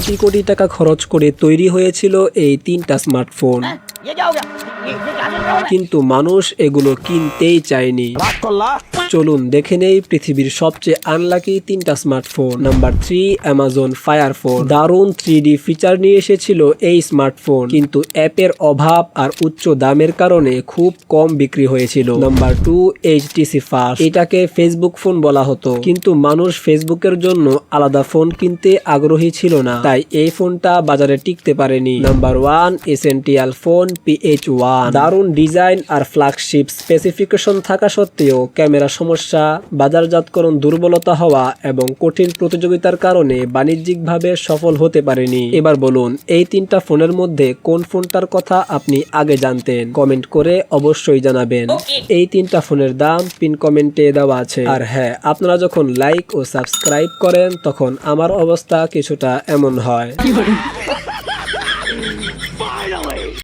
কোটি কোটি টাকা খরচ করে তৈরি হয়েছিল এই 3টা স্মার্টফোন, কিন্তু মানুষ এগুলো কিনতেই চায়নি। চলুন দেখে নেই পৃথিবীর সবচেয়ে আনলাকি 3টা smartphone. Number 3, Amazon fire phone. দারুণ 3D ফিচার নিয়ে এসেছিল এই স্মার্টফোন, কিন্তু অ্যাপের অভাব আর উচ্চ দামের কারণে খুব কম বিক্রি হয়েছিল। Number 2, HTC fast. এটাকে ফেসবুক ফোন বলা হতো, কিন্তু মানুষ ফেসবুকের জন্য আলাদা ফোন কিনতে আগ্রহী ছিল না, তাই এই ফোনটা বাজারে টিকতে পারেনি। Number 1, essential phone PH1। দারুণ ডিজাইন আর ফ্ল্যাগশিপ স্পেসিফিকেশন থাকা সত্ত্বেও ক্যামেরা সমস্যা, বাজারজাতকরণ দুর্বলতা হওয়া এবং কঠিন প্রতিযোগিতার কারণে বাণিজ্যিকভাবে সফল হতে পারেনি। এবার বলুন, এই 3টা ফোনের মধ্যে কোন ফোনটার কথা আপনি আগে জানতেন? কমেন্ট করে অবশ্যই জানাবেন। এই 3টা ফোনের দাম পিন কমেন্টে দেওয়া আছে। আর হ্যাঁ, আপনারা যখন লাইক ও সাবস্ক্রাইব করেন তখন আমার অবস্থা কিছুটা এমন হয়।